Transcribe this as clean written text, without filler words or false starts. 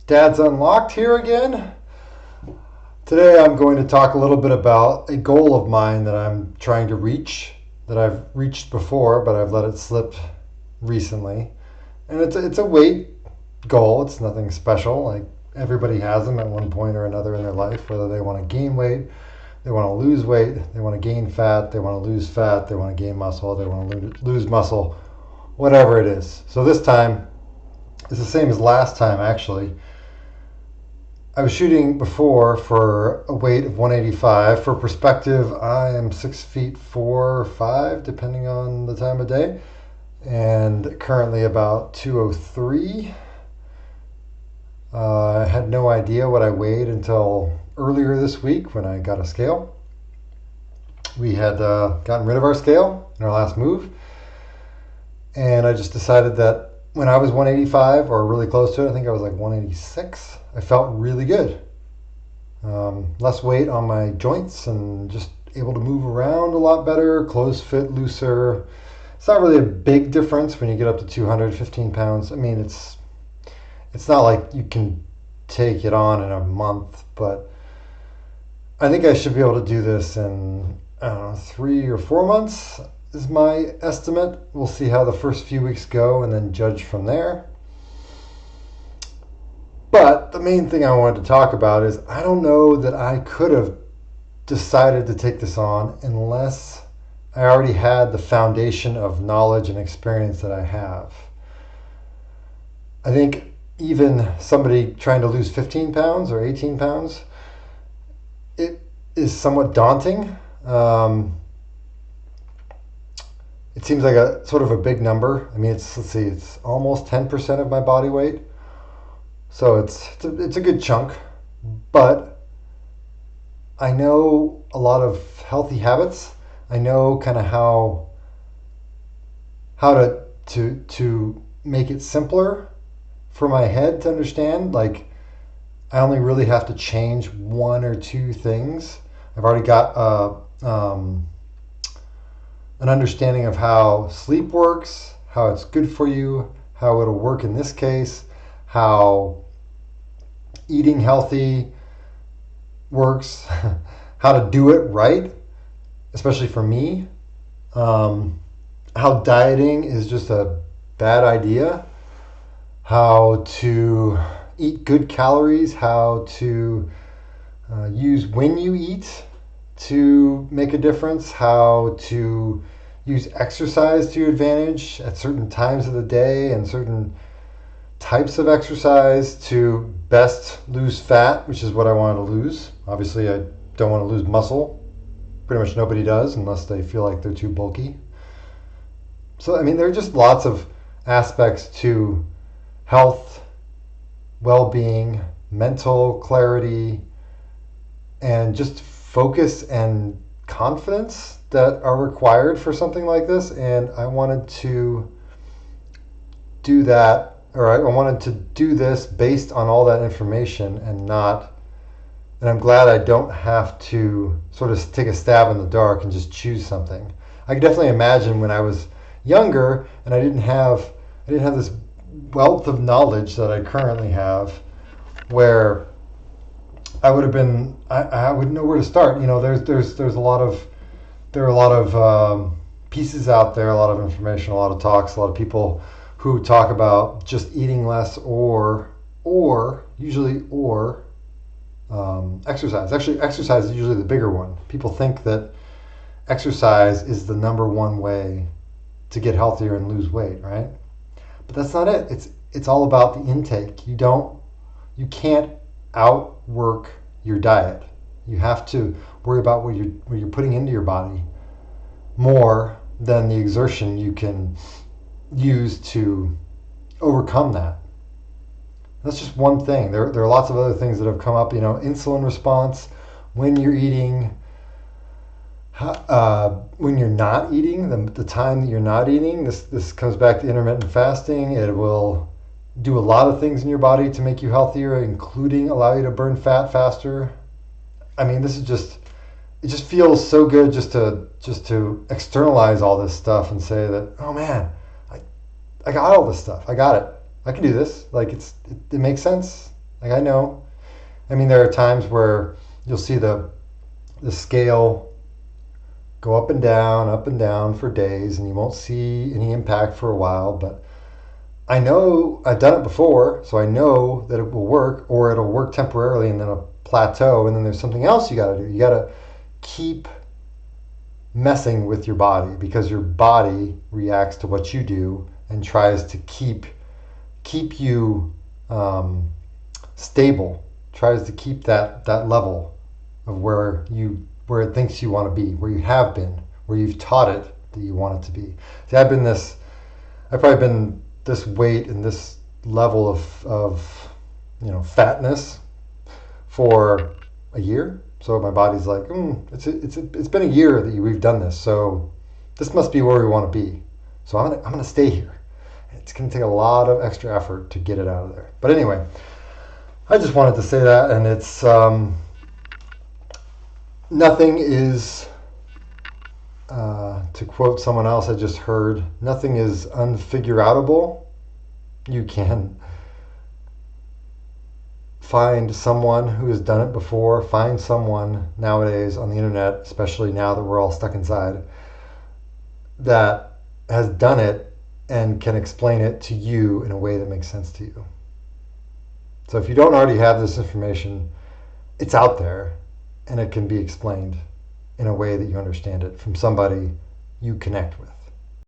Dad's Unlocked here again. Today I'm going to talk a little bit about a goal of mine that I'm trying to reach, that I've reached before, but I've let it slip recently. And it's a weight goal. It's nothing special. Like everybody has them at one point or another in their life, whether they want to gain weight, they want to lose weight, they want to gain fat, they want to lose fat, they want to gain muscle, they want to lose muscle, whatever it is. So this time, it's the same as last time actually. I was shooting before for a weight of 185. For perspective, I am 6 feet 4 or 5, depending on the time of day, and currently about 203. I had no idea what I weighed until earlier this week when I got a scale. We had gotten rid of our scale in our last move, and I just decided that when I was 185 or really close to it, I think I was like 186, I felt really good. Less weight on my joints and just able to move around a lot better, clothes fit looser. It's not really a big difference when you get up to 215 pounds. I mean, it's not like you can take it on in a month, but I think I should be able to do this in, I don't know, 3 or 4 months is my estimate. We'll see how the first few weeks go and then judge from there. But the main thing I wanted to talk about is I don't know that I could have decided to take this on unless I already had the foundation of knowledge and experience that I have. I think even somebody trying to lose 15 pounds or 18 pounds, it is somewhat daunting. It seems like a sort of a big number. I mean, it's almost 10% of my body weight. So it's a good chunk, but I know a lot of healthy habits. I know kind of how to make it simpler for my head to understand. Like I only really have to change one or two things. I've already got an understanding of how sleep works, how it's good for you, how it'll work in this case, how eating healthy works, how to do it right, especially for me, how dieting is just a bad idea, how to eat good calories, how to use when you eat to make a difference, how to use exercise to your advantage at certain times of the day and certain types of exercise to best lose fat, which is what I wanted to lose. Obviously, I don't want to lose muscle. Pretty much nobody does unless they feel like they're too bulky. So, I mean, there are just lots of aspects to health, well-being, mental clarity, and just focus and confidence that are required for something like this. And I wanted to do that, or I wanted to do this based on all that information and I'm glad I don't have to sort of take a stab in the dark and just choose something. I could definitely imagine when I was younger and I didn't have this wealth of knowledge that I currently have, where I would have been, I wouldn't know where to start. You know, there's a lot of, there are a lot of pieces out there, a lot of information, a lot of talks, a lot of people who talk about just eating less or exercise. Actually, exercise is usually the bigger one. People think that exercise is the number one way to get healthier and lose weight, right? But that's not it. It's all about the intake. You can't outwork your diet. You have to worry about what you're putting into your body more than the exertion you can use to overcome that. That's just one thing. There are lots of other things that have come up. You know, insulin response, when you're eating, when you're not eating, the time that you're not eating. This comes back to intermittent fasting. It will do a lot of things in your body to make you healthier, including allow you to burn fat faster. I mean, it just feels so good just to externalize all this stuff and say that, oh man, I got all this stuff. I got it. I can do this. Like it makes sense. Like I know. I mean, there are times where you'll see the scale go up and down for days, and you won't see any impact for a while. But I know I've done it before, so I know that it will work, or it'll work temporarily and then a plateau, and then there's something else you got to do. You got to keep messing with your body because your body reacts to what you do and tries to keep you stable, tries to keep that level of where it thinks you want to be, where you have been, where you've taught it that you want it to be. See, I've probably been this weight and this level of fatness for a year. So my body's like, it's been a year that we've done this, so this must be where we want to be. So I'm gonna stay here. It's gonna take a lot of extra effort to get it out of there. But anyway, I just wanted to say that, and it's nothing is. To quote someone else I just heard, nothing is unfigureoutable. You can find someone who has done it before, find someone nowadays on the internet, especially now that we're all stuck inside, that has done it and can explain it to you in a way that makes sense to you. So if you don't already have this information, it's out there and it can be explained in a way that you understand it from somebody you connect with.